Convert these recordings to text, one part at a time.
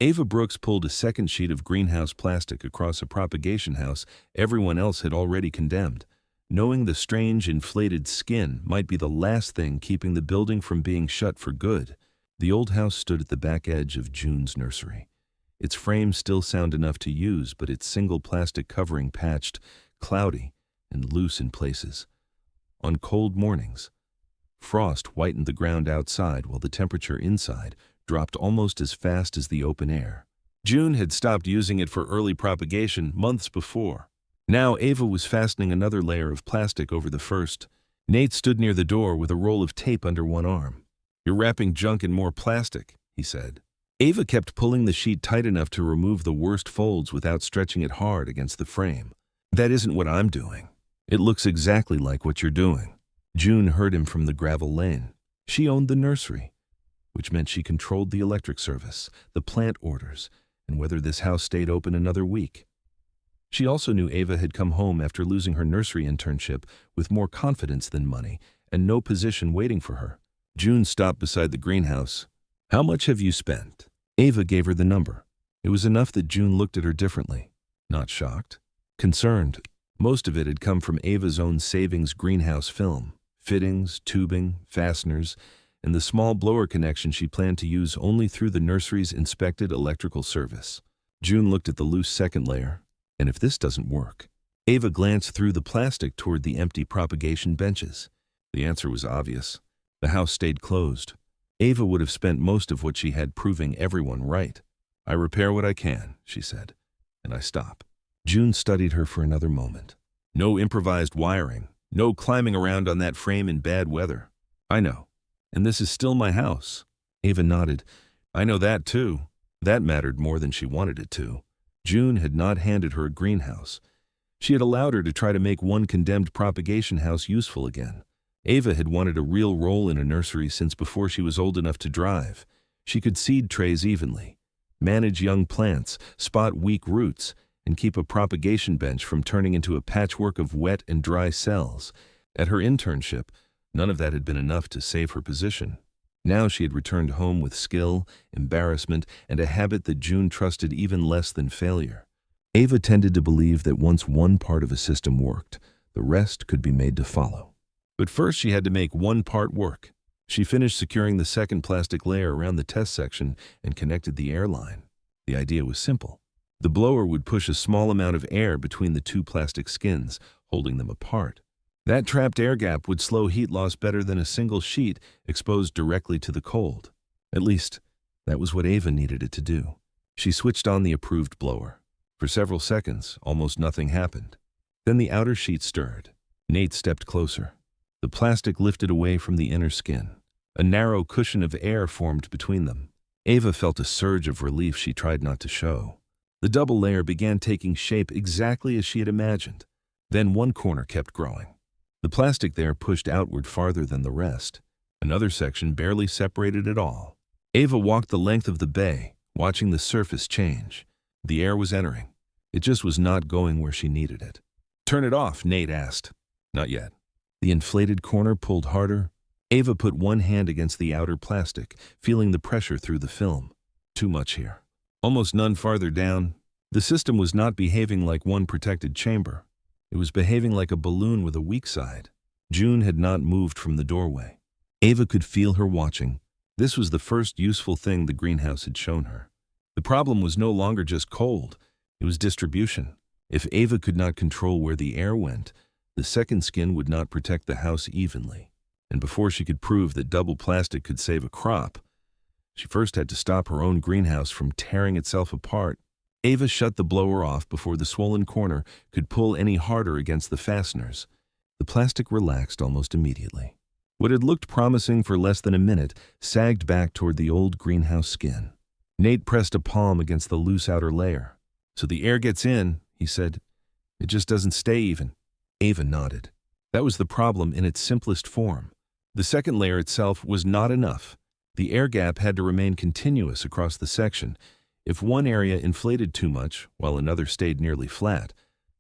Ava Brooks pulled a second sheet of greenhouse plastic across a propagation house everyone else had already condemned, knowing the strange inflated skin might be the last thing keeping the building from being shut for good. The old house stood at the back edge of June's nursery. Its frame still sound enough to use, but its single plastic covering patched, cloudy, and loose in places. On cold mornings, frost whitened the ground outside while the temperature inside dropped almost as fast as the open air. June had stopped using it for early propagation months before. Now Ava was fastening another layer of plastic over the first. Nate stood near the door with a roll of tape under one arm. "You're wrapping junk in more plastic," he said. Ava kept pulling the sheet tight enough to remove the worst folds without stretching it hard against the frame. "That isn't what I'm doing." "It looks exactly like what you're doing." June heard him from the gravel lane. She owned the nursery, which meant she controlled the electric service, the plant orders, and whether this house stayed open another week. She also knew Ava had come home after losing her nursery internship with more confidence than money and no position waiting for her. June stopped beside the greenhouse. "How much have you spent?" Ava gave her the number. It was enough that June looked at her differently. Not shocked. Concerned. Most of it had come from Ava's own savings greenhouse film, fittings, tubing, fasteners, and the small blower connection she planned to use only through the nursery's inspected electrical service. June looked at the loose second layer. And if this doesn't work? Ava glanced through the plastic toward the empty propagation benches. The answer was obvious. The house stayed closed. Ava would have spent most of what she had proving everyone right. "I repair what I can," she said, "and I stop." June studied her for another moment. "No improvised wiring. No climbing around on that frame in bad weather." "I know. And this is still my house." Ava nodded. "I know that too." That mattered more than she wanted it to. June had not handed her a greenhouse. She had allowed her to try to make one condemned propagation house useful again. Ava had wanted a real role in a nursery since before she was old enough to drive. She could seed trays evenly, manage young plants, spot weak roots, and keep a propagation bench from turning into a patchwork of wet and dry cells. At her internship, none of that had been enough to save her position. Now she had returned home with skill, embarrassment, and a habit that June trusted even less than failure. Ava tended to believe that once one part of a system worked, the rest could be made to follow. But first she had to make one part work. She finished securing the second plastic layer around the test section and connected the air line. The idea was simple. The blower would push a small amount of air between the two plastic skins, holding them apart. That trapped air gap would slow heat loss better than a single sheet exposed directly to the cold. At least, that was what Ava needed it to do. She switched on the approved blower. For several seconds, almost nothing happened. Then the outer sheet stirred. Nate stepped closer. The plastic lifted away from the inner skin. A narrow cushion of air formed between them. Ava felt a surge of relief she tried not to show. The double layer began taking shape exactly as she had imagined. Then one corner kept growing. The plastic there pushed outward farther than the rest. Another section barely separated at all. Ava walked the length of the bay, watching the surface change. The air was entering. It just was not going where she needed it. "Turn it off," Nate asked. "Not yet." The inflated corner pulled harder. Ava put one hand against the outer plastic, feeling the pressure through the film. Too much here. Almost none farther down. The system was not behaving like one protected chamber. It was behaving like a balloon with a weak side. June had not moved from the doorway. Ava could feel her watching. This was the first useful thing the greenhouse had shown her. The problem was no longer just cold. It was distribution. If Ava could not control where the air went, the second skin would not protect the house evenly. And before she could prove that double plastic could save a crop, she first had to stop her own greenhouse from tearing itself apart. Ava shut the blower off before the swollen corner could pull any harder against the fasteners. The plastic relaxed almost immediately. What had looked promising for less than a minute sagged back toward the old greenhouse skin. Nate pressed a palm against the loose outer layer. "So the air gets in," he said. "It just doesn't stay even." Ava nodded. That was the problem in its simplest form. The second layer itself was not enough. The air gap had to remain continuous across the section. If one area inflated too much, while another stayed nearly flat,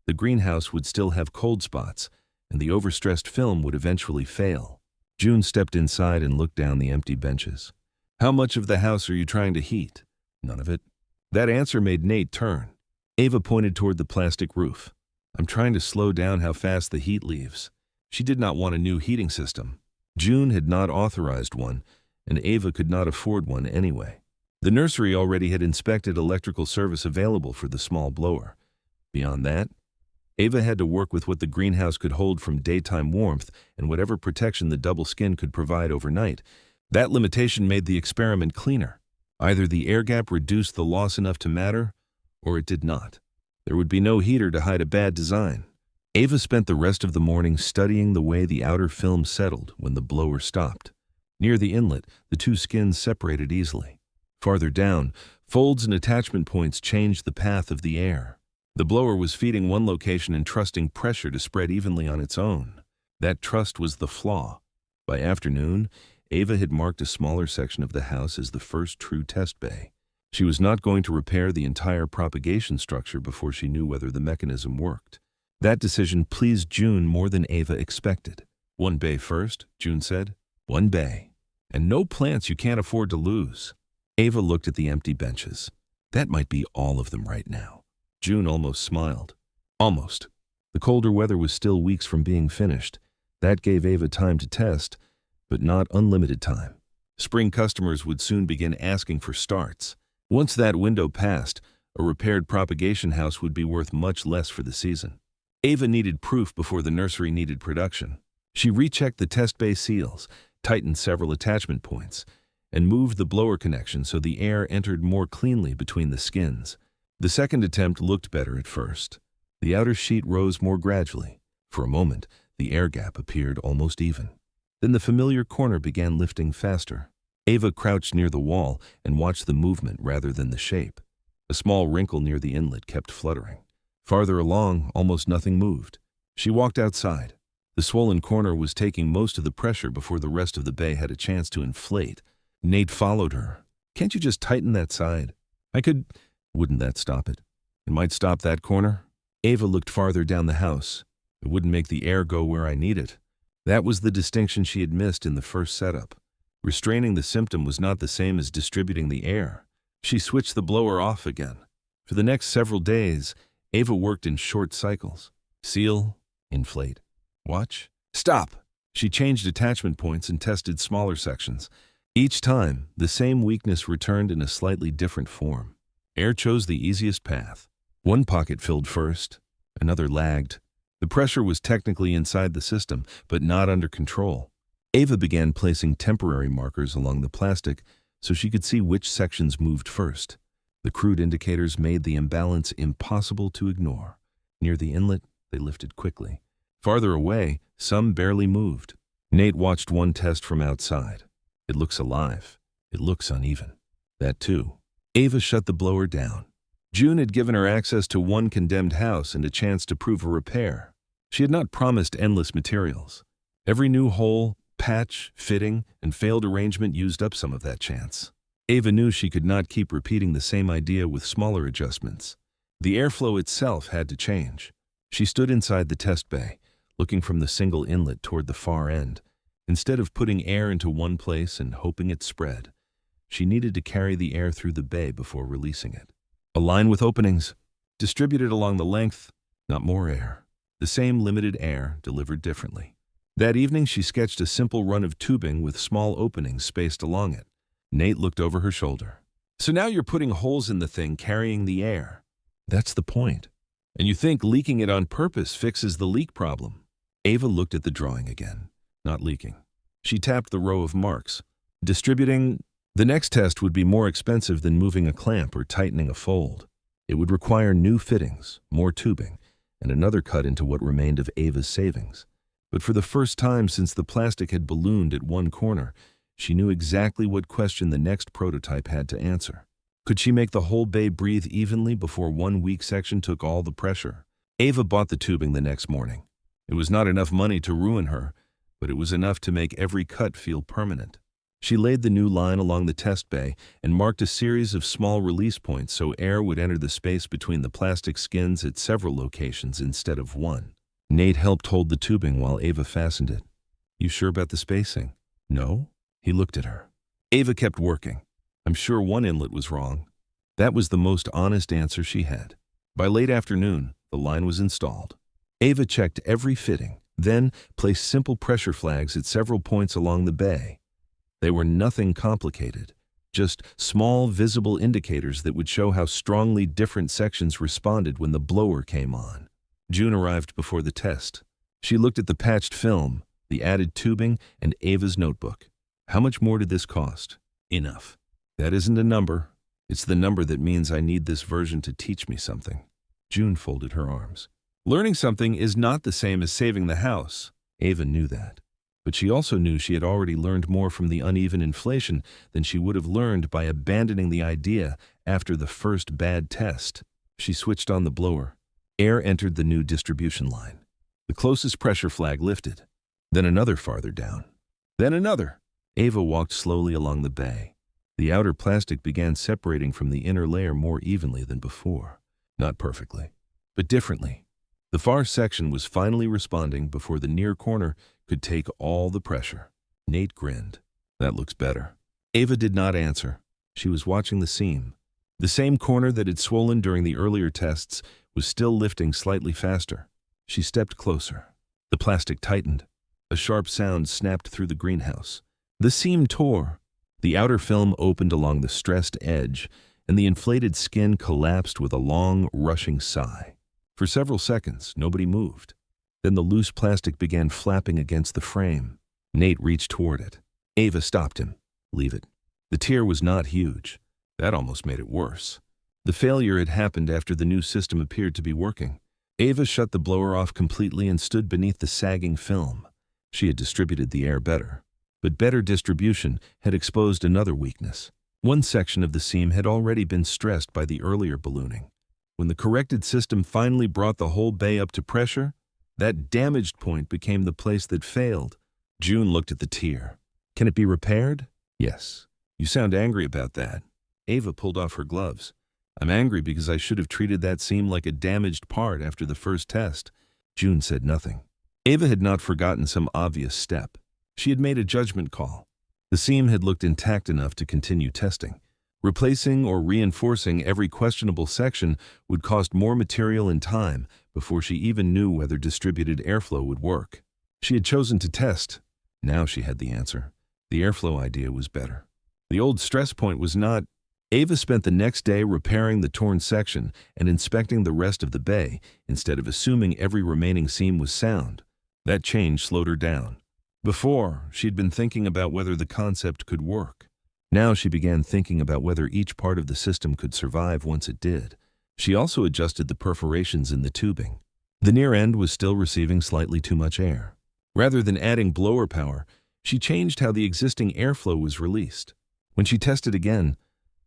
the greenhouse would still have cold spots, and the overstressed film would eventually fail. June stepped inside and looked down the empty benches. "How much of the house are you trying to heat?" "None of it." That answer made Nate turn. Ava pointed toward the plastic roof. I'm trying to slow down how fast the heat leaves. She did not want a new heating system. June had not authorized one, and Ava could not afford one anyway. The nursery already had inspected electrical service available for the small blower. Beyond that, Ava had to work with what the greenhouse could hold from daytime warmth and whatever protection the double skin could provide overnight. That limitation made the experiment cleaner. Either the air gap reduced the loss enough to matter, or it did not. There would be no heater to hide a bad design. Ava spent the rest of the morning studying the way the outer film settled when the blower stopped. Near the inlet, the two skins separated easily. Farther down, folds and attachment points changed the path of the air. The blower was feeding one location and trusting pressure to spread evenly on its own. That trust was the flaw. By afternoon, Ava had marked a smaller section of the house as the first true test bay. She was not going to repair the entire propagation structure before she knew whether the mechanism worked. That decision pleased June more than Ava expected. One bay first, June said. One bay. And no plants you can't afford to lose. Ava looked at the empty benches. That might be all of them right now. June almost smiled. Almost. The colder weather was still weeks from being finished. That gave Ava time to test, but not unlimited time. Spring customers would soon begin asking for starts. Once that window passed, a repaired propagation house would be worth much less for the season. Ava needed proof before the nursery needed production. She rechecked the test bay seals, tightened several attachment points, and moved the blower connection so the air entered more cleanly between the skins. The second attempt looked better at first. The outer sheet rose more gradually. For a moment, the air gap appeared almost even. Then the familiar corner began lifting faster. Ava crouched near the wall and watched the movement rather than the shape. A small wrinkle near the inlet kept fluttering. Farther along, almost nothing moved. She walked outside. The swollen corner was taking most of the pressure before the rest of the bay had a chance to inflate. Nate followed her. Can't you just tighten that side? I could. Wouldn't that stop it? It might stop that corner. Ava looked farther down the house. It wouldn't make the air go where I need it. That was the distinction she had missed in the first setup. Restraining the symptom was not the same as distributing the air. She switched the blower off again. For the next several days, Ava worked in short cycles. Seal, inflate, watch, stop. She changed attachment points and tested smaller sections. Each time, the same weakness returned in a slightly different form. Air chose the easiest path. One pocket filled first, another lagged. The pressure was technically inside the system, but not under control. Ava began placing temporary markers along the plastic so she could see which sections moved first. The crude indicators made the imbalance impossible to ignore. Near the inlet, they lifted quickly. Farther away, some barely moved. Nate watched one test from outside. It looks alive. It looks uneven. That too. Ava shut the blower down. June had given her access to one condemned house and a chance to prove a repair. She had not promised endless materials. Every new hole, patch, fitting, and failed arrangement used up some of that chance. Ava knew she could not keep repeating the same idea with smaller adjustments. The airflow itself had to change. She stood inside the test bay, looking from the single inlet toward the far end. Instead of putting air into one place and hoping it spread, she needed to carry the air through the bay before releasing it. A line with openings, distributed along the length, not more air. The same limited air, delivered differently. That evening, she sketched a simple run of tubing with small openings spaced along it. Nate looked over her shoulder. So now you're putting holes in the thing carrying the air. That's the point. And you think leaking it on purpose fixes the leak problem. Ava looked at the drawing again. Not leaking. She tapped the row of marks. Distributing. The next test would be more expensive than moving a clamp or tightening a fold. It would require new fittings, more tubing, and another cut into what remained of Ava's savings. But for the first time since the plastic had ballooned at one corner, she knew exactly what question the next prototype had to answer. Could she make the whole bay breathe evenly before one weak section took all the pressure? Ava bought the tubing the next morning. It was not enough money to ruin her, but it was enough to make every cut feel permanent. She laid the new line along the test bay and marked a series of small release points so air would enter the space between the plastic skins at several locations instead of one. Nate helped hold the tubing while Ava fastened it. You sure about the spacing? No? He looked at her. Ava kept working. I'm sure one inlet was wrong. That was the most honest answer she had. By late afternoon, the line was installed. Ava checked every fitting, then placed simple pressure flags at several points along the bay. They were nothing complicated, just small visible indicators that would show how strongly different sections responded when the blower came on. June arrived before the test. She looked at the patched film, the added tubing, and Ava's notebook. How much more did this cost? Enough. That isn't a number. It's the number that means I need this version to teach me something. June folded her arms. Learning something is not the same as saving the house. Ava knew that. But she also knew she had already learned more from the uneven inflation than she would have learned by abandoning the idea after the first bad test. She switched on the blower. Air entered the new distribution line. The closest pressure flag lifted. Then another farther down. Then another. Ava walked slowly along the bay. The outer plastic began separating from the inner layer more evenly than before. Not perfectly, but differently. The far section was finally responding before the near corner could take all the pressure. Nate grinned. That looks better. Ava did not answer. She was watching the seam. The same corner that had swollen during the earlier tests was still lifting slightly faster. She stepped closer. The plastic tightened. A sharp sound snapped through the greenhouse. The seam tore. The outer film opened along the stressed edge, and the inflated skin collapsed with a long, rushing sigh. For several seconds, nobody moved. Then the loose plastic began flapping against the frame. Nate reached toward it. Ava stopped him. Leave it. The tear was not huge. That almost made it worse. The failure had happened after the new system appeared to be working. Ava shut the blower off completely and stood beneath the sagging film. She had distributed the air better. But better distribution had exposed another weakness. One section of the seam had already been stressed by the earlier ballooning. When the corrected system finally brought the whole bay up to pressure, that damaged point became the place that failed. June looked at the tear. Can it be repaired? Yes. You sound angry about that. Ava pulled off her gloves. I'm angry because I should have treated that seam like a damaged part after the first test. June said nothing. Ava had not forgotten some obvious step. She had made a judgment call. The seam had looked intact enough to continue testing. Replacing or reinforcing every questionable section would cost more material and time before she even knew whether distributed airflow would work. She had chosen to test. Now she had the answer. The airflow idea was better. The old stress point was not. Ava spent the next day repairing the torn section and inspecting the rest of the bay instead of assuming every remaining seam was sound. That change slowed her down. Before, she'd been thinking about whether the concept could work. Now she began thinking about whether each part of the system could survive once it did. She also adjusted the perforations in the tubing. The near end was still receiving slightly too much air. Rather than adding blower power, she changed how the existing airflow was released. When she tested again,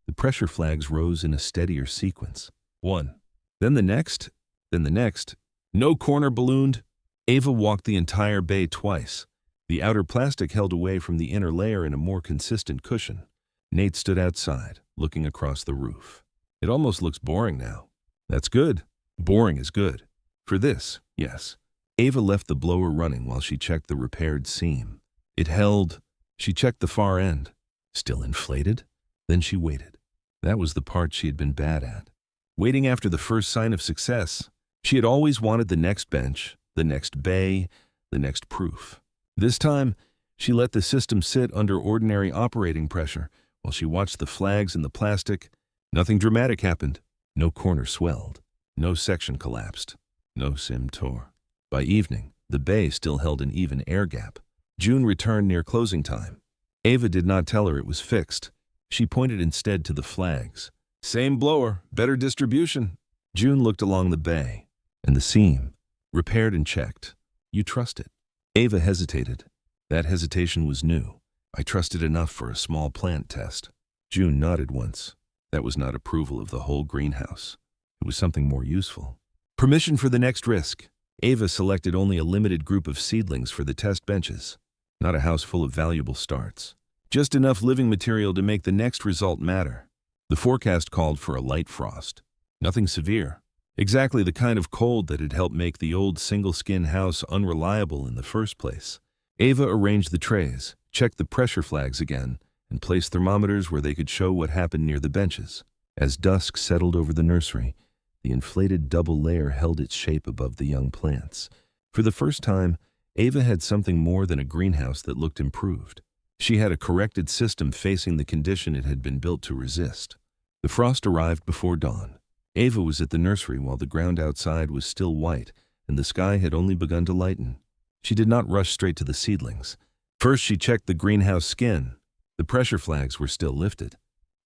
the pressure flags rose in a steadier sequence. One. Then the next. Then the next. No corner ballooned. Ava walked the entire bay twice. The outer plastic held away from the inner layer in a more consistent cushion. Nate stood outside, looking across the roof. It almost looks boring now. That's good. Boring is good. For this, yes. Ava left the blower running while she checked the repaired seam. It held. She checked the far end. Still inflated? Then she waited. That was the part she had been bad at. Waiting after the first sign of success. She had always wanted the next bench, the next bay, the next proof. This time, she let the system sit under ordinary operating pressure while she watched the flags in the plastic. Nothing dramatic happened. No corner swelled. No section collapsed. No sim tore. By evening, the bay still held an even air gap. June returned near closing time. Ava did not tell her it was fixed. She pointed instead to the flags. Same blower, better distribution. June looked along the bay. And the seam. Repaired and checked. You trust it. Ava hesitated. That hesitation was new. I trusted enough for a small plant test. June nodded once. That was not approval of the whole greenhouse. It was something more useful. Permission for the next risk. Ava selected only a limited group of seedlings for the test benches. Not a house full of valuable starts. Just enough living material to make the next result matter. The forecast called for a light frost. Nothing severe. Exactly the kind of cold that had helped make the old single-skin house unreliable in the first place. Ava arranged the trays, checked the pressure flags again, and placed thermometers where they could show what happened near the benches. As dusk settled over the nursery, the inflated double layer held its shape above the young plants. For the first time, Ava had something more than a greenhouse that looked improved. She had a corrected system facing the condition it had been built to resist. The frost arrived before dawn. Ava was at the nursery while the ground outside was still white and the sky had only begun to lighten. She did not rush straight to the seedlings. First, she checked the greenhouse skin. The pressure flags were still lifted.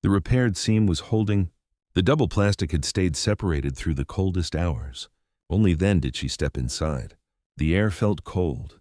The repaired seam was holding. The double plastic had stayed separated through the coldest hours. Only then did she step inside. The air felt cold,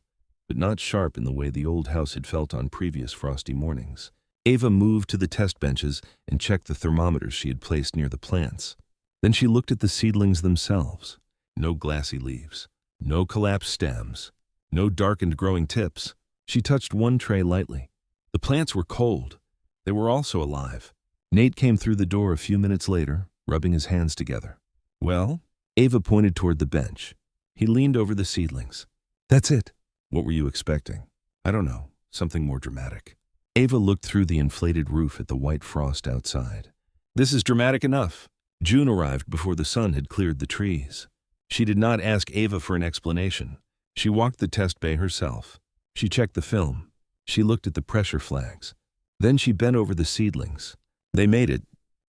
but not sharp in the way the old house had felt on previous frosty mornings. Ava moved to the test benches and checked the thermometers she had placed near the plants. Then she looked at the seedlings themselves. No glassy leaves, no collapsed stems, no darkened growing tips. She touched one tray lightly. The plants were cold. They were also alive. Nate came through the door a few minutes later, rubbing his hands together. "Well?" Ava pointed toward the bench. He leaned over the seedlings. "That's it." "What were you expecting?" "I don't know. Something more dramatic." Ava looked through the inflated roof at the white frost outside. "This is dramatic enough." June arrived before the sun had cleared the trees. She did not ask Ava for an explanation. She walked the test bay herself. She checked the film. She looked at the pressure flags. Then she bent over the seedlings. "They made it."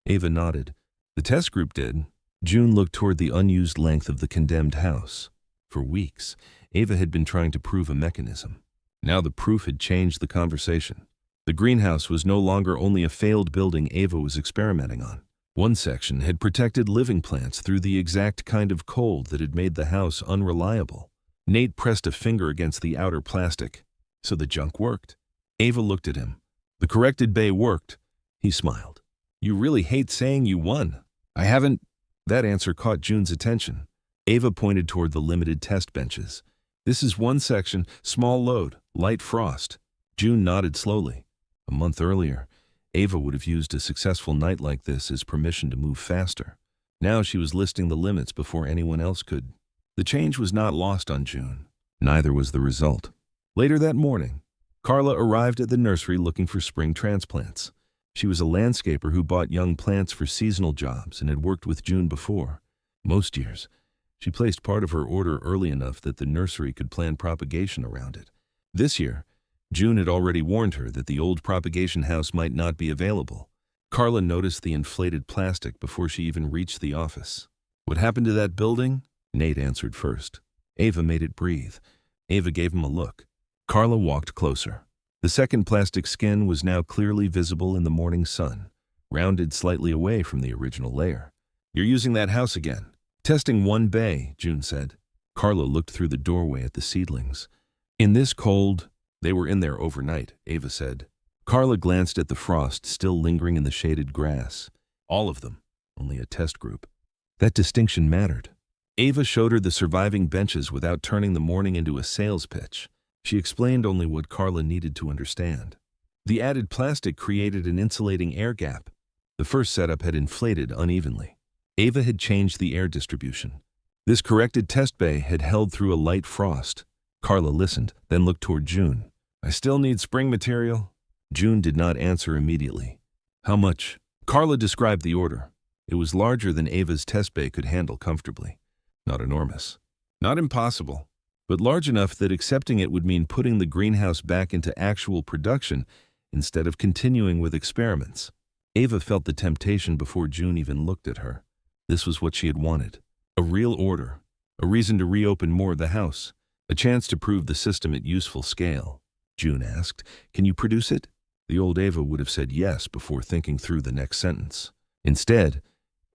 Ava nodded. "The test group did." June looked toward the unused length of the condemned house. For weeks, Ava had been trying to prove a mechanism. Now the proof had changed the conversation. The greenhouse was no longer only a failed building Ava was experimenting on. One section had protected living plants through the exact kind of cold that had made the house unreliable. Nate pressed a finger against the outer plastic. "So the junk worked." Ava looked at him. "The corrected bay worked." He smiled. "You really hate saying you won." "I haven't." That answer caught June's attention. Ava pointed toward the limited test benches. "This is one section, small load, light frost." June nodded slowly. A month earlier, Ava would have used a successful night like this as permission to move faster. Now she was listing the limits before anyone else could. The change was not lost on June. Neither was the result. Later that morning, Carla arrived at the nursery looking for spring transplants. She was a landscaper who bought young plants for seasonal jobs and had worked with June before. Most years, she placed part of her order early enough that the nursery could plan propagation around it. This year, June had already warned her that the old propagation house might not be available. Carla noticed the inflated plastic before she even reached the office. "What happened to that building?" Nate answered first. Ava made it breathe. Ava gave him a look. Carla walked closer. The second plastic skin was now clearly visible in the morning sun, rounded slightly away from the original layer. "You're using that house again." "Testing one bay," June said. Carla looked through the doorway at the seedlings. "In this cold..." "They were in there overnight," Ava said. Carla glanced at the frost still lingering in the shaded grass. "All of them, only a test group." That distinction mattered. Ava showed her the surviving benches without turning the morning into a sales pitch. She explained only what Carla needed to understand. The added plastic created an insulating air gap. The first setup had inflated unevenly. Ava had changed the air distribution. This corrected test bay had held through a light frost. Carla listened, then looked toward June. "I still need spring material." June did not answer immediately. "How much?" Carla described the order. It was larger than Ava's test bay could handle comfortably. Not enormous. Not impossible. But large enough that accepting it would mean putting the greenhouse back into actual production instead of continuing with experiments. Ava felt the temptation before June even looked at her. This was what she had wanted. A real order. A reason to reopen more of the house. A chance to prove the system at useful scale. June asked, "Can you produce it?" The old Ava would have said yes before thinking through the next sentence. Instead,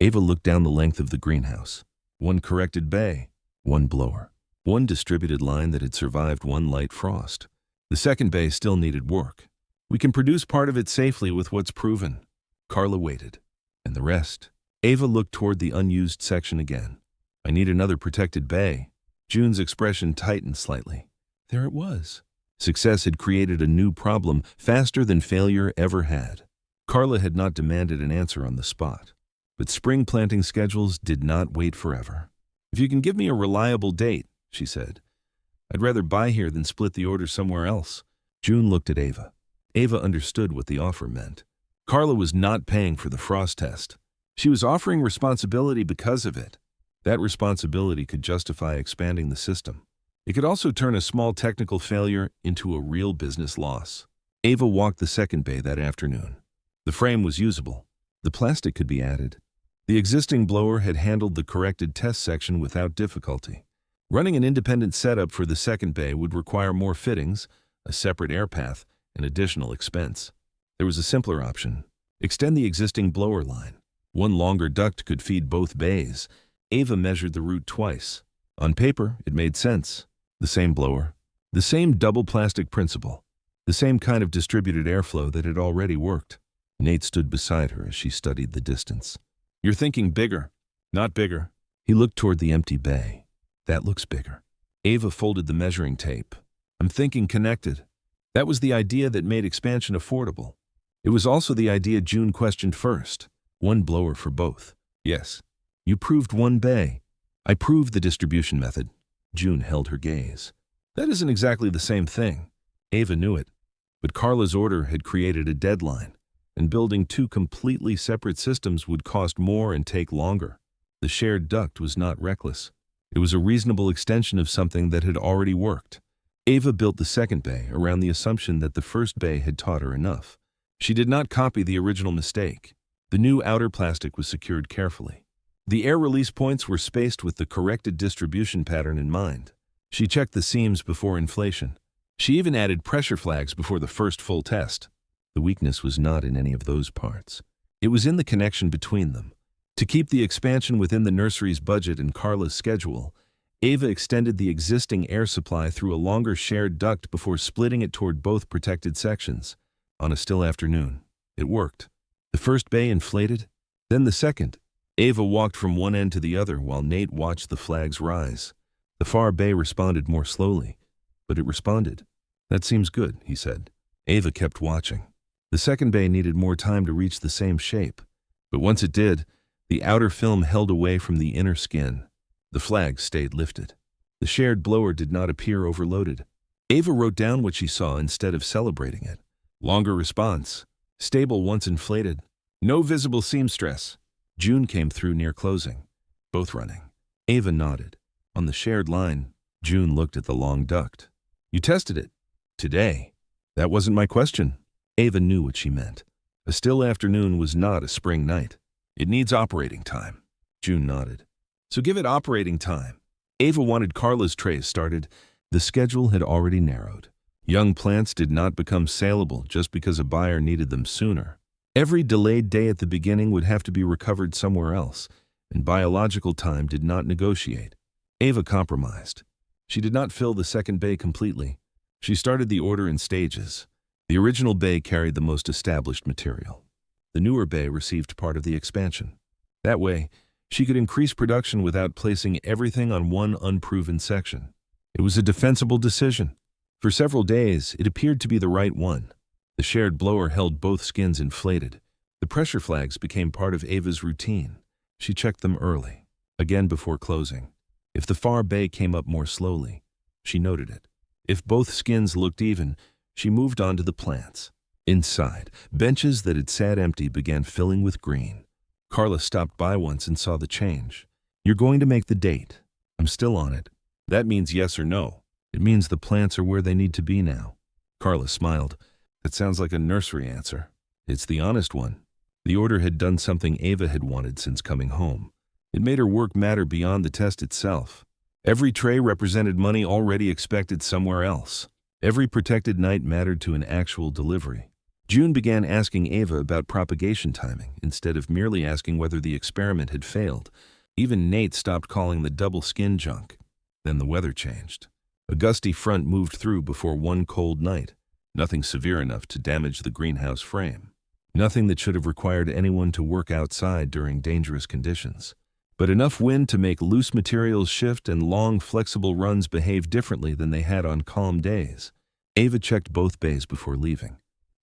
Ava looked down the length of the greenhouse. One corrected bay. One blower. One distributed line that had survived one light frost. The second bay still needed work. "We can produce part of it safely with what's proven." Carla waited. "And the rest?" Ava looked toward the unused section again. "I need another protected bay." June's expression tightened slightly. There it was. Success had created a new problem faster than failure ever had. Carla had not demanded an answer on the spot. But spring planting schedules did not wait forever. "If you can give me a reliable date," she said. "I'd rather buy here than split the order somewhere else." June looked at Ava. Ava understood what the offer meant. Carla was not paying for the frost test. She was offering responsibility because of it. That responsibility could justify expanding the system. It could also turn a small technical failure into a real business loss. Ava walked the second bay that afternoon. The frame was usable. The plastic could be added. The existing blower had handled the corrected test section without difficulty. Running an independent setup for the second bay would require more fittings, a separate air path, and additional expense. There was a simpler option. Extend the existing blower line. One longer duct could feed both bays. Ava measured the route twice. On paper, it made sense. The same blower, the same double plastic principle, the same kind of distributed airflow that had already worked. Nate stood beside her as she studied the distance. "You're thinking bigger, not bigger." He looked toward the empty bay. "That looks bigger." Ava folded the measuring tape. "I'm thinking connected." That was the idea that made expansion affordable. It was also the idea June questioned first. One blower for both. "Yes. You proved one bay." "I proved the distribution method." June held her gaze. "That isn't exactly the same thing." Ava knew it. But Carla's order had created a deadline, and building two completely separate systems would cost more and take longer. The shared duct was not reckless. It was a reasonable extension of something that had already worked. Ava built the second bay around the assumption that the first bay had taught her enough. She did not copy the original mistake. The new outer plastic was secured carefully. The air release points were spaced with the corrected distribution pattern in mind. She checked the seams before inflation. She even added pressure flags before the first full test. The weakness was not in any of those parts. It was in the connection between them. To keep the expansion within the nursery's budget and Carla's schedule, Ava extended the existing air supply through a longer shared duct before splitting it toward both protected sections. On a still afternoon, it worked. The first bay inflated, then the second. Ava walked from one end to the other while Nate watched the flags rise. The far bay responded more slowly, but it responded. "That seems good," he said. Ava kept watching. The second bay needed more time to reach the same shape, but once it did, the outer film held away from the inner skin. The flag stayed lifted. The shared blower did not appear overloaded. Ava wrote down what she saw instead of celebrating it. Longer response. Stable once inflated. No visible seam stress. June came through near closing. Both running. Ava nodded. On the shared line, June looked at the long duct. "You tested it. Today." "That wasn't my question." Ava knew what she meant. A still afternoon was not a spring night. "It needs operating time." June nodded. "So give it operating time." Ava wanted Carla's trays started. The schedule had already narrowed. Young plants did not become saleable just because a buyer needed them sooner. Every delayed day at the beginning would have to be recovered somewhere else, and biological time did not negotiate. Ava compromised. She did not fill the second bay completely. She started the order in stages. The original bay carried the most established material. The newer bay received part of the expansion. That way, she could increase production without placing everything on one unproven section. It was a defensible decision. For several days, it appeared to be the right one. The shared blower held both skins inflated. The pressure flags became part of Ava's routine. She checked them early, again before closing. If the far bay came up more slowly, she noted it. If both skins looked even, she moved on to the plants. Inside, benches that had sat empty began filling with green. Carla stopped by once and saw the change. "You're going to make the date." "I'm still on it." "That means yes or no." "It means the plants are where they need to be now." Carla smiled. "That sounds like a nursery answer." "It's the honest one." The order had done something Ava had wanted since coming home. It made her work matter beyond the test itself. Every tray represented money already expected somewhere else. Every protected night mattered to an actual delivery. June began asking Ava about propagation timing instead of merely asking whether the experiment had failed. Even Nate stopped calling the double skin junk. Then the weather changed. A gusty front moved through before one cold night. Nothing severe enough to damage the greenhouse frame. Nothing that should have required anyone to work outside during dangerous conditions. But enough wind to make loose materials shift and long, flexible runs behave differently than they had on calm days. Ava checked both bays before leaving.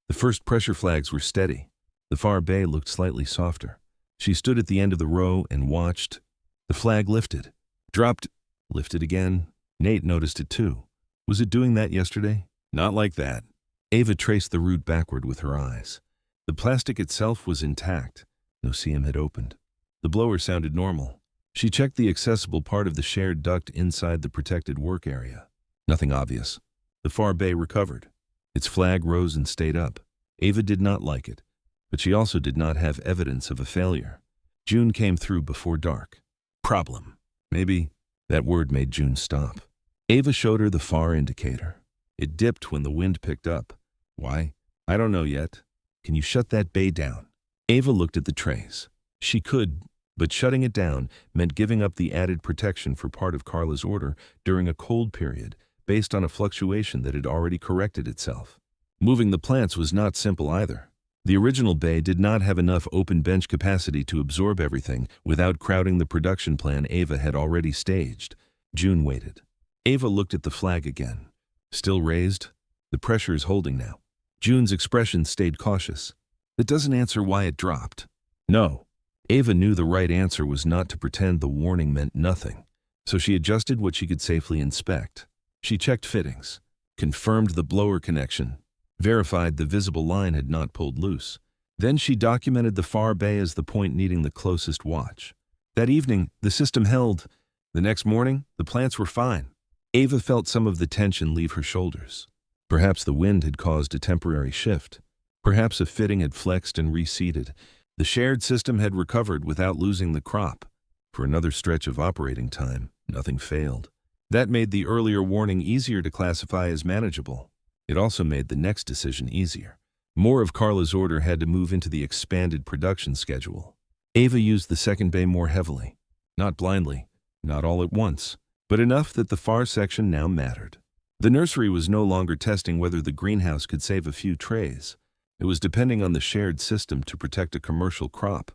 The first pressure flags were steady. The far bay looked slightly softer. She stood at the end of the row and watched. The flag lifted, dropped, lifted again. Nate noticed it too. Was it doing that yesterday? Not like that. Ava traced the route backward with her eyes. The plastic itself was intact. No seam had opened. The blower sounded normal. She checked the accessible part of the shared duct inside the protected work area. Nothing obvious. The far bay recovered. Its flag rose and stayed up. Ava did not like it, but she also did not have evidence of a failure. June came through before dark. Problem. Maybe. That word made June stop. Ava showed her the far indicator. It dipped when the wind picked up. Why? I don't know yet. Can you shut that bay down? Ava looked at the trays. She could, but shutting it down meant giving up the added protection for part of Carla's order during a cold period based on a fluctuation that had already corrected itself. Moving the plants was not simple either. The original bay did not have enough open bench capacity to absorb everything without crowding the production plan Ava had already staged. June waited. Ava looked at the flag again. Still raised? The pressure is holding now. June's expression stayed cautious. That doesn't answer why it dropped. No. Ava knew the right answer was not to pretend the warning meant nothing, so she adjusted what she could safely inspect. She checked fittings, confirmed the blower connection, verified the visible line had not pulled loose. Then she documented the far bay as the point needing the closest watch. That evening, the system held. The next morning, the plants were fine. Ava felt some of the tension leave her shoulders. Perhaps the wind had caused a temporary shift. Perhaps a fitting had flexed and reseated. The shared system had recovered without losing the crop. For another stretch of operating time, nothing failed. That made the earlier warning easier to classify as manageable. It also made the next decision easier. More of Carla's order had to move into the expanded production schedule. Ava used the second bay more heavily. Not blindly, not all at once, but enough that the far section now mattered. The nursery was no longer testing whether the greenhouse could save a few trays. It was depending on the shared system to protect a commercial crop.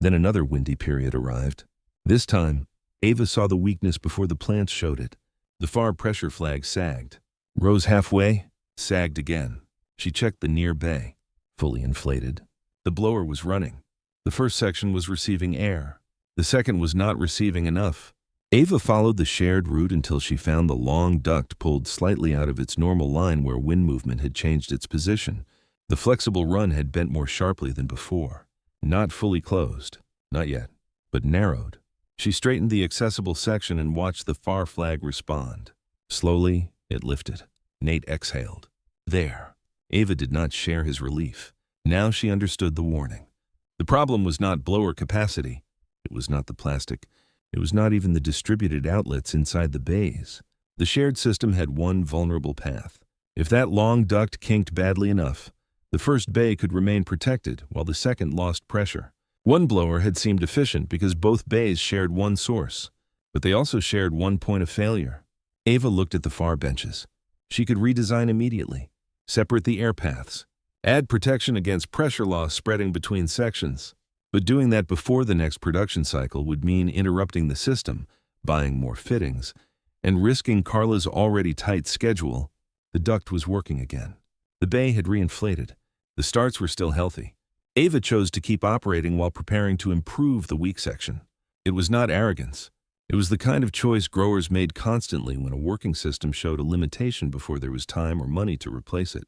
Then another windy period arrived. This time, Ava saw the weakness before the plants showed it. The far pressure flag sagged. Rose halfway, sagged again. She checked the near bay. Fully inflated. The blower was running. The first section was receiving air. The second was not receiving enough. Ava followed the shared route until she found the long duct pulled slightly out of its normal line where wind movement had changed its position. The flexible run had bent more sharply than before. Not fully closed. Not yet. But narrowed. She straightened the accessible section and watched the far flag respond. Slowly, it lifted. Nate exhaled. There. Ava did not share his relief. Now she understood the warning. The problem was not blower capacity. It was not the plastic. It was not even the distributed outlets inside the bays. The shared system had one vulnerable path. If that long duct kinked badly enough, the first bay could remain protected while the second lost pressure. One blower had seemed efficient because both bays shared one source, but they also shared one point of failure. Ava looked at the far benches. She could redesign immediately, separate the air paths, add protection against pressure loss spreading between sections. But doing that before the next production cycle would mean interrupting the system, buying more fittings, and risking Carla's already tight schedule. The duct was working again. The bay had reinflated. The starts were still healthy. Ava chose to keep operating while preparing to improve the weak section. It was not arrogance. It was the kind of choice growers made constantly when a working system showed a limitation before there was time or money to replace it.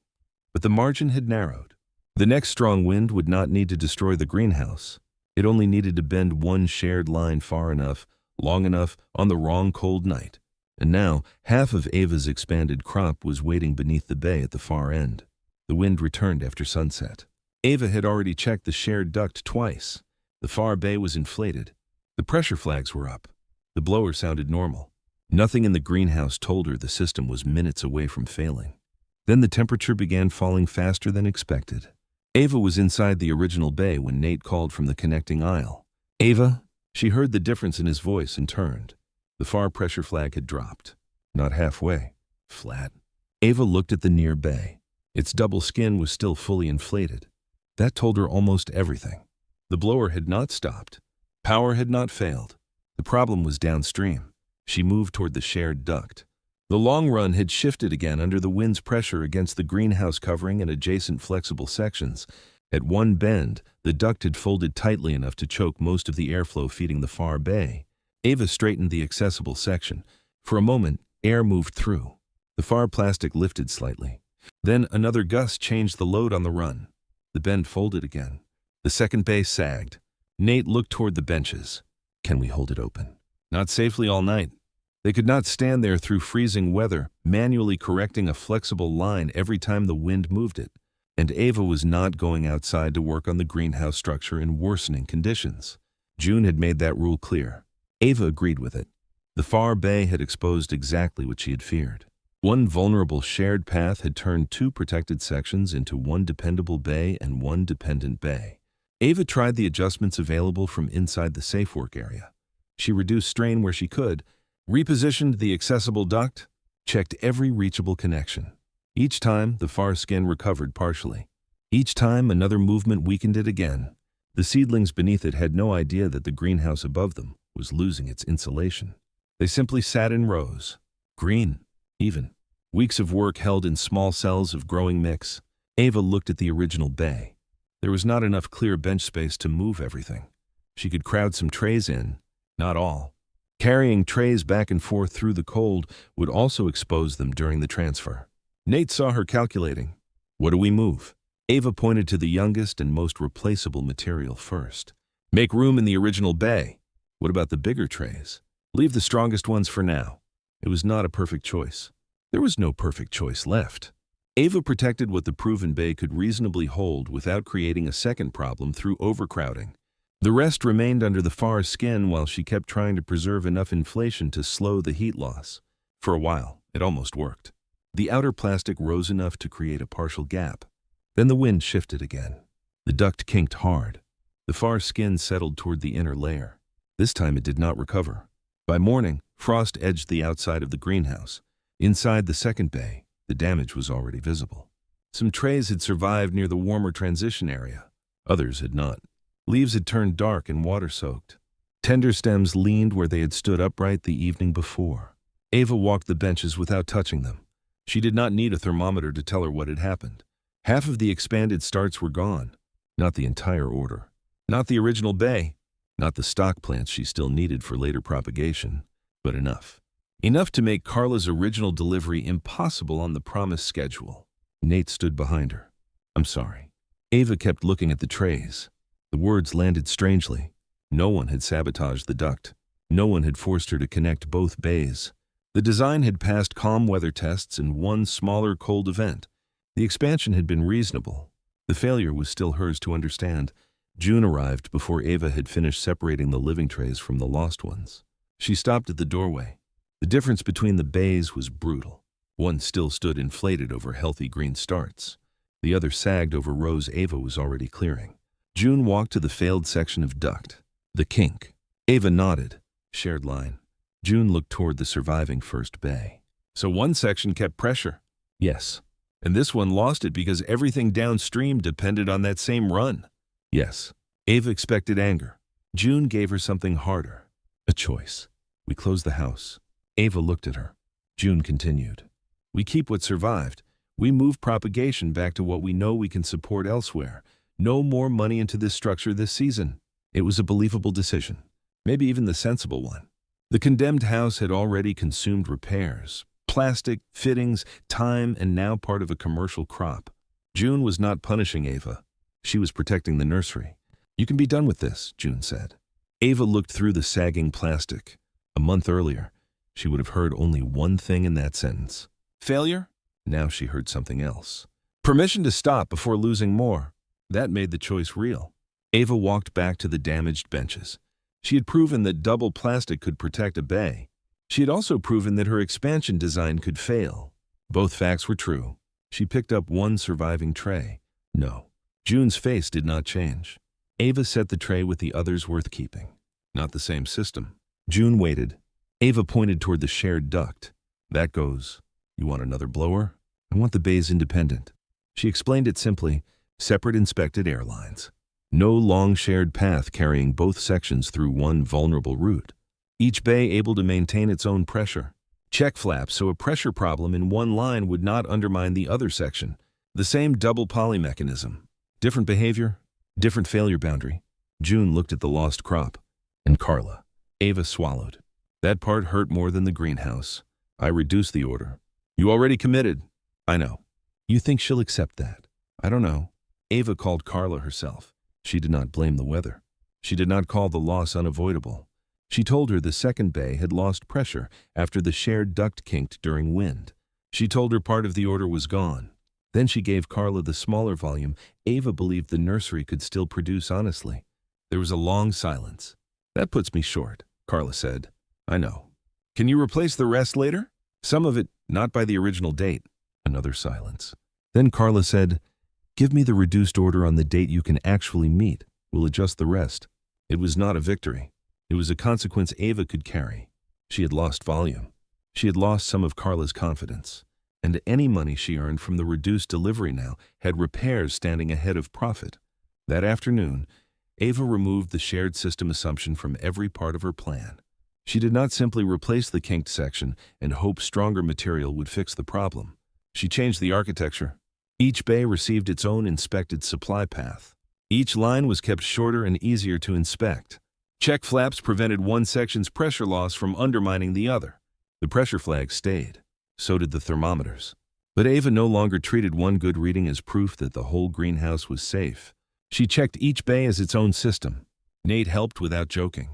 But the margin had narrowed. The next strong wind would not need to destroy the greenhouse. It only needed to bend one shared line far enough, long enough, on the wrong cold night. And now, half of Ava's expanded crop was waiting beneath the bay at the far end. The wind returned after sunset. Ava had already checked the shared duct twice. The far bay was inflated. The pressure flags were up. The blower sounded normal. Nothing in the greenhouse told her the system was minutes away from failing. Then the temperature began falling faster than expected. Ava was inside the original bay when Nate called from the connecting aisle. Ava? She heard the difference in his voice and turned. The far pressure flag had dropped. Not halfway. Flat. Ava looked at the near bay. Its double skin was still fully inflated. That told her almost everything. The blower had not stopped. Power had not failed. The problem was downstream. She moved toward the shared duct. The long run had shifted again under the wind's pressure against the greenhouse covering and adjacent flexible sections. At one bend, the duct had folded tightly enough to choke most of the airflow feeding the far bay. Ava straightened the accessible section. For a moment, air moved through. The far plastic lifted slightly. Then another gust changed the load on the run. The bend folded again. The second bay sagged. Nate looked toward the benches. Can we hold it open? Not safely all night. They could not stand there through freezing weather, manually correcting a flexible line every time the wind moved it. And Ava was not going outside to work on the greenhouse structure in worsening conditions. June had made that rule clear. Ava agreed with it. The far bay had exposed exactly what she had feared. One vulnerable shared path had turned two protected sections into one dependable bay and one dependent bay. Ava tried the adjustments available from inside the safe work area. She reduced strain where she could, repositioned the accessible duct, checked every reachable connection. Each time, the far skin recovered partially. Each time, another movement weakened it again. The seedlings beneath it had no idea that the greenhouse above them was losing its insulation. They simply sat in rows, green, even. Weeks of work held in small cells of growing mix. Ava looked at the original bay. There was not enough clear bench space to move everything. She could crowd some trays in, not all. Carrying trays back and forth through the cold would also expose them during the transfer. Nate saw her calculating. What do we move? Ava pointed to the youngest and most replaceable material first. Make room in the original bay. What about the bigger trays? Leave the strongest ones for now. It was not a perfect choice. There was no perfect choice left. Ava protected what the proven bay could reasonably hold without creating a second problem through overcrowding. The rest remained under the far skin while she kept trying to preserve enough inflation to slow the heat loss. For a while, it almost worked. The outer plastic rose enough to create a partial gap. Then the wind shifted again. The duct kinked hard. The far skin settled toward the inner layer. This time it did not recover. By morning, frost edged the outside of the greenhouse. Inside the second bay, the damage was already visible. Some trays had survived near the warmer transition area. Others had not. Leaves had turned dark and water-soaked. Tender stems leaned where they had stood upright the evening before. Ava walked the benches without touching them. She did not need a thermometer to tell her what had happened. Half of the expanded starts were gone. Not the entire order. Not the original bay. Not the stock plants she still needed for later propagation. But enough. Enough to make Carla's original delivery impossible on the promised schedule. Nate stood behind her. I'm sorry. Ava kept looking at the trays. The words landed strangely. No one had sabotaged the duct. No one had forced her to connect both bays. The design had passed calm weather tests in one smaller cold event. The expansion had been reasonable. The failure was still hers to understand. June arrived before Ava had finished separating the living trays from the lost ones. She stopped at the doorway. The difference between the bays was brutal. One still stood inflated over healthy green starts. The other sagged over rows Ava was already clearing. June walked to the failed section of duct. The kink. Ava nodded. Shared line. June looked toward the surviving first bay. So one section kept pressure. Yes. And this one lost it because everything downstream depended on that same run. Yes. Ava expected anger. June gave her something harder. A choice. We closed the house. Ava looked at her. June continued. We keep what survived. We move propagation back to what we know we can support elsewhere. No more money into this structure this season. It was a believable decision. Maybe even the sensible one. The condemned house had already consumed repairs, plastic, fittings, time, and now part of a commercial crop. June was not punishing Ava. She was protecting the nursery. You can be done with this, June said. Ava looked through the sagging plastic. A month earlier, she would have heard only one thing in that sentence. Failure? Now she heard something else. Permission to stop before losing more. That made the choice real. Ava walked back to the damaged benches. She had proven that double plastic could protect a bay. She had also proven that her expansion design could fail. Both facts were true. She picked up one surviving tray. No. June's face did not change. Ava set the tray with the others worth keeping. Not the same system. June waited. Ava pointed toward the shared duct. That goes. You want another blower? I want the bays independent. She explained it simply. Separate inspected airlines. No long shared path carrying both sections through one vulnerable route. Each bay able to maintain its own pressure. Check flaps so a pressure problem in one line would not undermine the other section. The same double poly mechanism. Different behavior, different failure boundary. June looked at the lost crop. And Carla. Ava swallowed. That part hurt more than the greenhouse. I reduced the order. You already committed. I know. You think she'll accept that? I don't know. Ava called Carla herself. She did not blame the weather. She did not call the loss unavoidable. She told her the second bay had lost pressure after the shared duct kinked during wind. She told her part of the order was gone. Then she gave Carla the smaller volume Ava believed the nursery could still produce honestly. There was a long silence. "That puts me short," Carla said. "I know. Can you replace the rest later?" "Some of it, not by the original date." Another silence. Then Carla said, "Give me the reduced order on the date you can actually meet. We'll adjust the rest." It was not a victory. It was a consequence Ava could carry. She had lost volume. She had lost some of Carla's confidence. And any money she earned from the reduced delivery now had repairs standing ahead of profit. That afternoon, Ava removed the shared system assumption from every part of her plan. She did not simply replace the kinked section and hope stronger material would fix the problem. She changed the architecture. Each bay received its own inspected supply path. Each line was kept shorter and easier to inspect. Check flaps prevented one section's pressure loss from undermining the other. The pressure flag stayed. So did the thermometers. But Ava no longer treated one good reading as proof that the whole greenhouse was safe. She checked each bay as its own system. Nate helped without joking.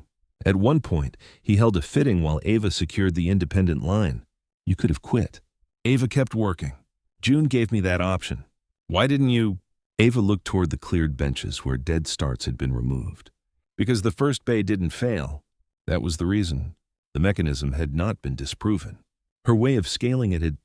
At one point, he held a fitting while Ava secured the independent line. "You could have quit." Ava kept working. "June gave me that option. Why didn't you?" Ava looked toward the cleared benches where dead starts had been removed. "Because the first bay didn't fail. That was the reason. The mechanism had not been disproven. Her way of scaling it had...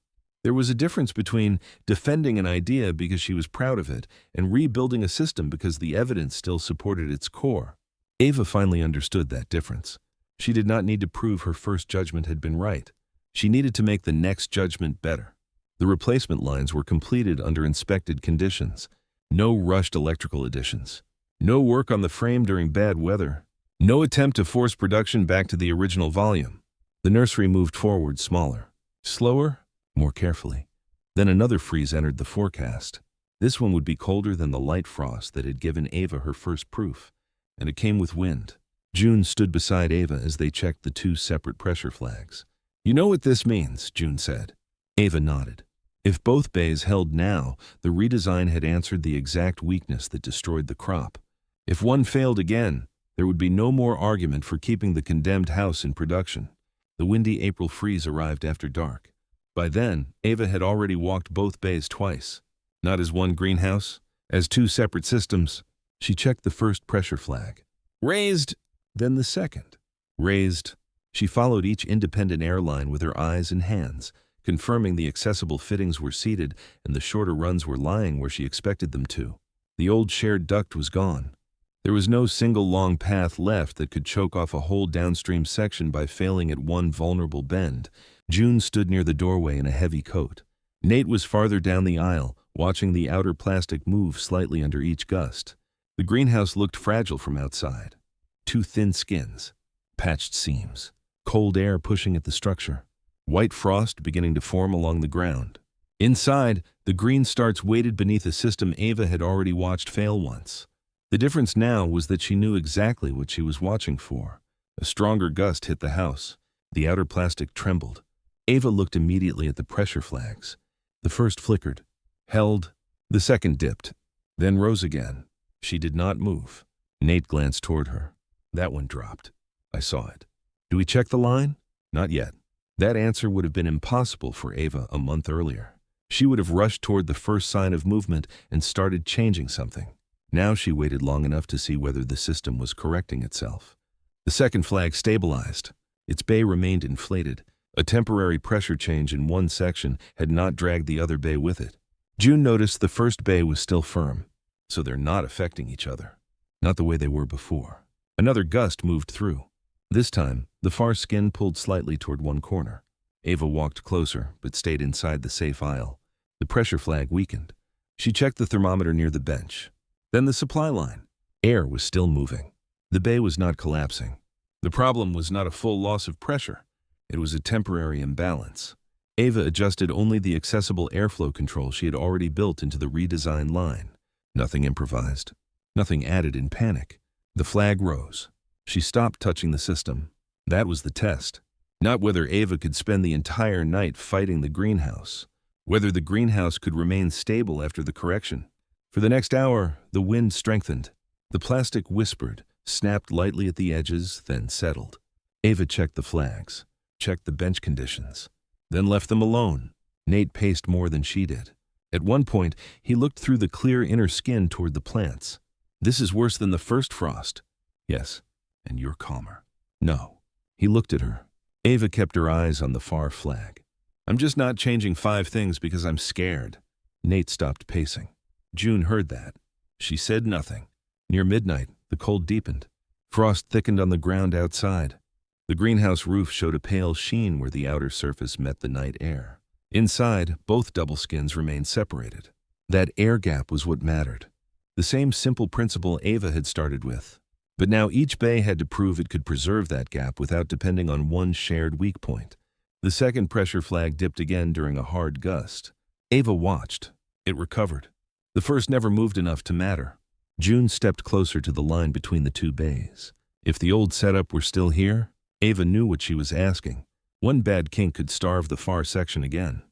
There was a difference between defending an idea because she was proud of it and rebuilding a system because the evidence still supported its core. Ava finally understood that difference. She did not need to prove her first judgment had been right. She needed to make the next judgment better. The replacement lines were completed under inspected conditions. No rushed electrical additions. No work on the frame during bad weather. No attempt to force production back to the original volume. The nursery moved forward smaller, slower, more carefully. Then another freeze entered the forecast. This one would be colder than the light frost that had given Ava her first proof, and it came with wind. June stood beside Ava as they checked the two separate pressure flags. "You know what this means," June said. Ava nodded. If both bays held now, the redesign had answered the exact weakness that destroyed the crop. If one failed again, there would be no more argument for keeping the condemned house in production. The windy April freeze arrived after dark. By then, Ava had already walked both bays twice. Not as one greenhouse, as two separate systems. She checked the first pressure flag. Raised, then the second. Raised. She followed each independent airline with her eyes and hands, confirming the accessible fittings were seated and the shorter runs were lying where she expected them to. The old shared duct was gone. There was no single long path left that could choke off a whole downstream section by failing at one vulnerable bend. June stood near the doorway in a heavy coat. Nate was farther down the aisle, watching the outer plastic move slightly under each gust. The greenhouse looked fragile from outside. Two thin skins, patched seams, cold air pushing at the structure, white frost beginning to form along the ground. Inside, the green starts waited beneath a system Ava had already watched fail once. The difference now was that she knew exactly what she was watching for. A stronger gust hit the house. The outer plastic trembled. Ava looked immediately at the pressure flags. The first flickered, held, the second dipped, then rose again. She did not move. Nate glanced toward her. That one dropped. I saw it. Do we check the line? Not yet. That answer would have been impossible for Ava a month earlier. She would have rushed toward the first sign of movement and started changing something. Now she waited long enough to see whether the system was correcting itself. The second flag stabilized. Its bay remained inflated. A temporary pressure change in one section had not dragged the other bay with it. June noticed the first bay was still firm, so they're not affecting each other. Not the way they were before. Another gust moved through. This time, the far skin pulled slightly toward one corner. Ava walked closer, but stayed inside the safe aisle. The pressure flag weakened. She checked the thermometer near the bench. Then the supply line. Air was still moving. The bay was not collapsing. The problem was not a full loss of pressure. It was a temporary imbalance. Ava adjusted only the accessible airflow control she had already built into the redesigned line. Nothing improvised. Nothing added in panic. The flag rose. She stopped touching the system. That was the test. Not whether Ava could spend the entire night fighting the greenhouse. Whether the greenhouse could remain stable after the correction. For the next hour, the wind strengthened. The plastic whispered, snapped lightly at the edges, then settled. Ava checked the flags, checked the bench conditions, then left them alone. Nate paced more than she did. At one point, he looked through the clear inner skin toward the plants. This is worse than the first frost. Yes, and you're calmer. No. He looked at her. Ava kept her eyes on the far flag. I'm just not changing 5 things because I'm scared. Nate stopped pacing. June heard that. She said nothing. Near midnight, the cold deepened. Frost thickened on the ground outside. The greenhouse roof showed a pale sheen where the outer surface met the night air. Inside, both double skins remained separated. That air gap was what mattered. The same simple principle Ava had started with. But now each bay had to prove it could preserve that gap without depending on one shared weak point. The second pressure flag dipped again during a hard gust. Ava watched. It recovered. The first never moved enough to matter. June stepped closer to the line between the 2 bays. If the old setup were still here, Ava knew what she was asking. One bad kink could starve the far section again.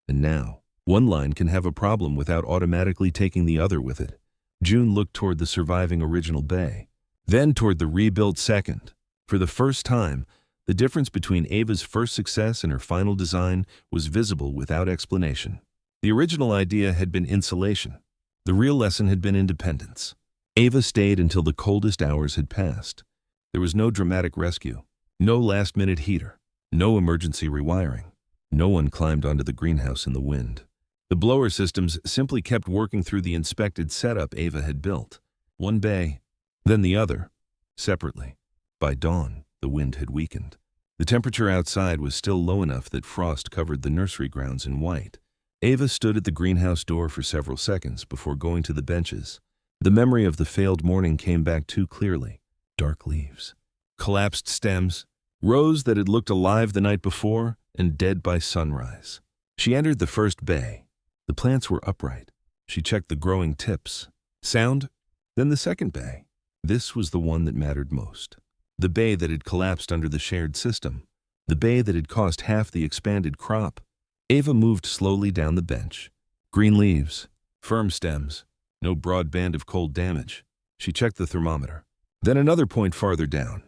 And now, one line can have a problem without automatically taking the other with it. June looked toward the surviving original bay, then toward the rebuilt second. For the first time, the difference between Ava's first success and her final design was visible without explanation. The original idea had been insulation. The real lesson had been independence. Ava stayed until the coldest hours had passed. There was no dramatic rescue, no last-minute heater, no emergency rewiring. No one climbed onto the greenhouse in the wind. The blower systems simply kept working through the inspected setup Ava had built. One bay, then the other, separately. By dawn, the wind had weakened. The temperature outside was still low enough that frost covered the nursery grounds in white. Ava stood at the greenhouse door for several seconds before going to the benches. The memory of the failed morning came back too clearly. Dark leaves, collapsed stems, rows that had looked alive the night before and dead by sunrise. She entered the first bay. The plants were upright. She checked the growing tips. Sound? Then the second bay. This was the one that mattered most. The bay that had collapsed under the shared system. The bay that had caused half the expanded crop. Ava moved slowly down the bench. Green leaves, firm stems, no broad band of cold damage. She checked the thermometer. Then another point farther down.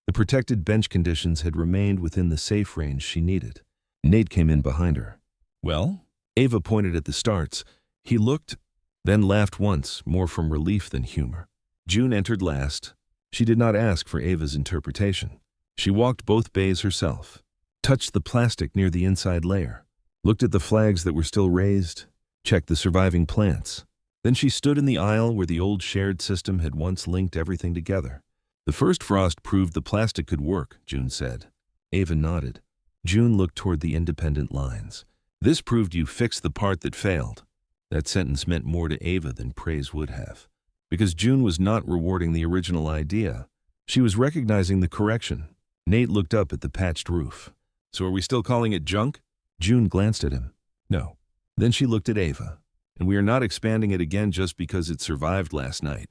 The protected bench conditions had remained within the safe range she needed. Nate came in behind her. Well? Ava pointed at the starts. He looked, then laughed once, more from relief than humor. June entered last. She did not ask for Ava's interpretation. She walked both bays herself, touched the plastic near the inside layer, looked at the flags that were still raised, checked the surviving plants. Then she stood in the aisle where the old shared system had once linked everything together. The first frost proved the plastic could work, June said. Ava nodded. June looked toward the independent lines. This proved you fixed the part that failed. That sentence meant more to Ava than praise would have. Because June was not rewarding the original idea. She was recognizing the correction. Nate looked up at the patched roof. So are we still calling it junk? June glanced at him. No. Then she looked at Ava. And we are not expanding it again just because it survived last night.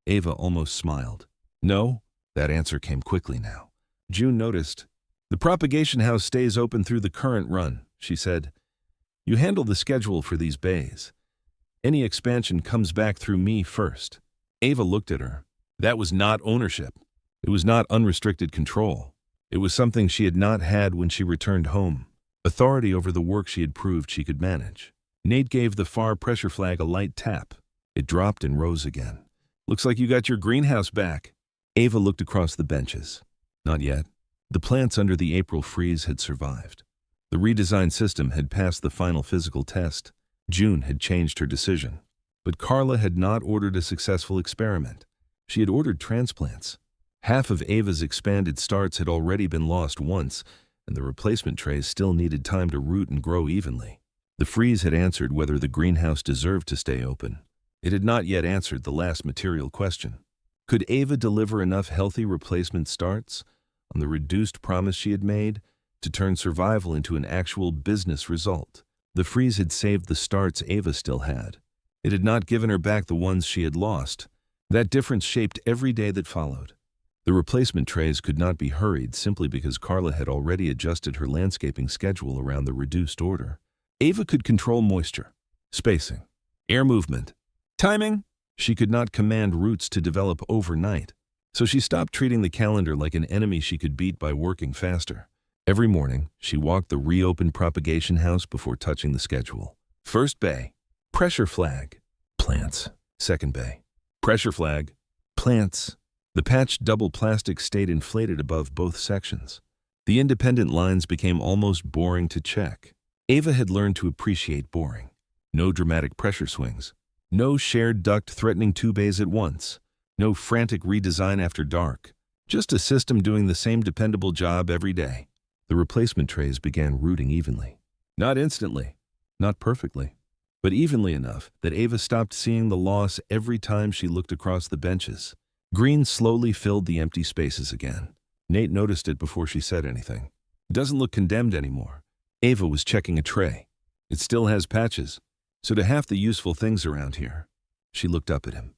Ava almost smiled. No, that answer came quickly now. June noticed. The propagation house stays open through the current run, she said. You handle the schedule for these bays. Any expansion comes back through me first. Ava looked at her. That was not ownership. It was not unrestricted control. It was something she had not had when she returned home. Authority over the work she had proved she could manage. Nate gave the far pressure flag a light tap. It dropped and rose again. Looks like you got your greenhouse back. Ava looked across the benches. Not yet. The plants under the April freeze had survived. The redesigned system had passed the final physical test. June had changed her decision. But Carla had not ordered a successful experiment. She had ordered transplants. Half of Ava's expanded starts had already been lost once, and the replacement trays still needed time to root and grow evenly. The freeze had answered whether the greenhouse deserved to stay open. It had not yet answered the last material question. Could Ava deliver enough healthy replacement starts, on the reduced promise she had made, to turn survival into an actual business result? The freeze had saved the starts Ava still had. It had not given her back the ones she had lost. That difference shaped every day that followed. The replacement trays could not be hurried simply because Carla had already adjusted her landscaping schedule around the reduced order. Ava could control moisture, spacing, air movement, timing. She could not command roots to develop overnight. So she stopped treating the calendar like an enemy she could beat by working faster. Every morning, she walked the reopened propagation house before touching the schedule. First bay, pressure flag, plants. Second bay, pressure flag, plants. The patched double plastic stayed inflated above both sections. The independent lines became almost boring to check. Ava had learned to appreciate boring. No dramatic pressure swings. No shared duct threatening two bays at once. No frantic redesign after dark. Just a system doing the same dependable job every day. The replacement trays began rooting evenly. Not instantly, not perfectly, but evenly enough that Ava stopped seeing the loss every time she looked across the benches. Green slowly filled the empty spaces again. Nate noticed it before she said anything. It doesn't look condemned anymore. Ava was checking a tray. It still has patches, so do half the useful things around here. She looked up at him.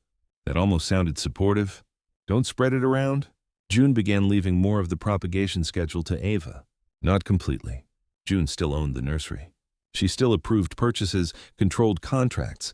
That almost sounded supportive. Don't spread it around? June began leaving more of the propagation schedule to Ava. Not completely. June still owned the nursery. She still approved purchases, controlled contracts,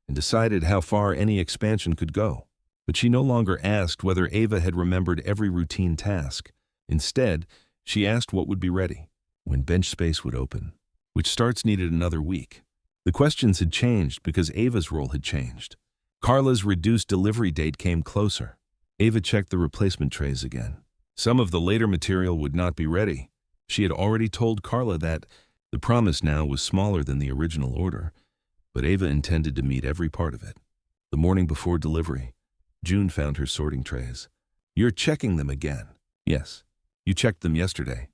and decided how far any expansion could go. But she no longer asked whether Ava had remembered every routine task. Instead, she asked what would be ready, when bench space would open, which starts needed another week. The questions had changed because Ava's role had changed. Carla's reduced delivery date came closer. Ava checked the replacement trays again. Some of the later material would not be ready. She had already told Carla that the promise now was smaller than the original order, but Ava intended to meet every part of it. The morning before delivery, June found her sorting trays. You're checking them again. Yes, you checked them yesterday.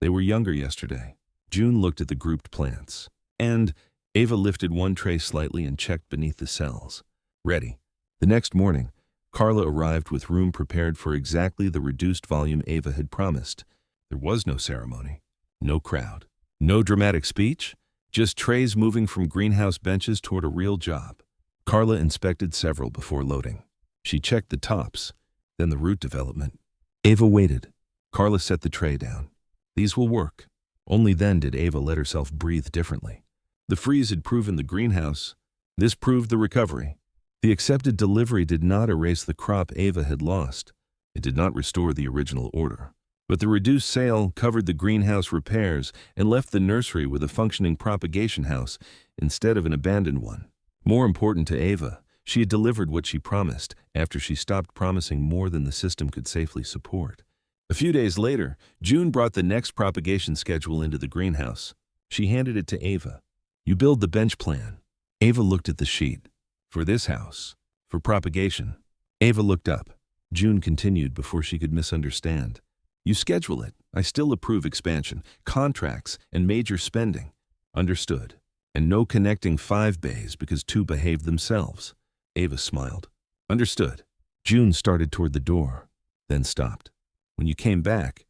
They were younger yesterday. June looked at the grouped plants, and Ava lifted one tray slightly and checked beneath the cells. Ready. The next morning, Carla arrived with room prepared for exactly the reduced volume Ava had promised. There was no ceremony, no crowd, no dramatic speech, just trays moving from greenhouse benches toward a real job. Carla inspected several before loading. She checked the tops, then the root development. Ava waited. Carla set the tray down. These will work. Only then did Ava let herself breathe differently. The freeze had proven the greenhouse. This proved the recovery. The accepted delivery did not erase the crop Ava had lost. It did not restore the original order. But the reduced sale covered the greenhouse repairs and left the nursery with a functioning propagation house instead of an abandoned one. More important to Ava, she had delivered what she promised after she stopped promising more than the system could safely support. A few days later, June brought the next propagation schedule into the greenhouse. She handed it to Ava. You build the bench plan. Ava looked at the sheet. For this house. For propagation. Ava looked up. June continued before she could misunderstand. You schedule it. I still approve expansion, contracts, and major spending. Understood. And no connecting 5 bays because 2 behaved themselves. Ava smiled. Understood. June started toward the door, then stopped. When you came back,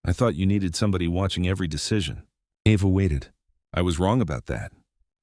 I thought you needed somebody watching every decision. Ava waited. I was wrong about that.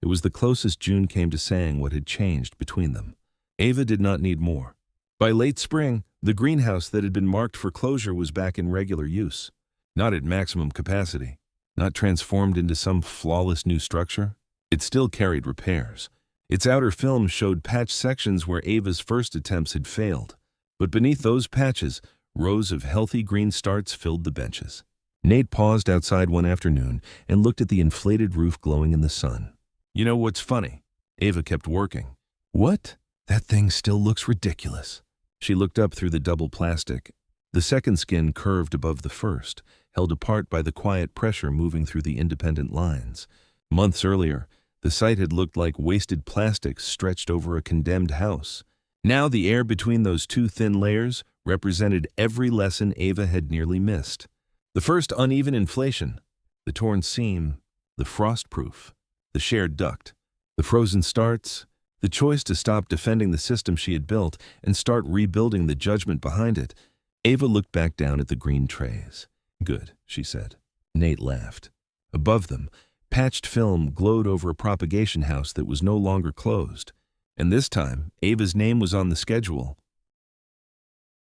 It was the closest June came to saying what had changed between them. Ava did not need more. By late spring, the greenhouse that had been marked for closure was back in regular use. Not at maximum capacity, not transformed into some flawless new structure. It still carried repairs. Its outer film showed patch sections where Ava's first attempts had failed. But beneath those patches, rows of healthy green starts filled the benches. Nate paused outside one afternoon and looked at the inflated roof glowing in the sun. You know what's funny? Ava kept working. What? That thing still looks ridiculous. She looked up through the double plastic. The second skin curved above the first, held apart by the quiet pressure moving through the independent lines. Months earlier, the site had looked like wasted plastic stretched over a condemned house. Now the air between those 2 thin layers represented every lesson Ava had nearly missed. The first uneven inflation, the torn seam, the frost-proof, the shared duct, the frozen starts, the choice to stop defending the system she had built and start rebuilding the judgment behind it. Ava looked back down at the green trays. Good, she said. Nate laughed. Above them, patched film glowed over a propagation house that was no longer closed. And this time, Ava's name was on the schedule.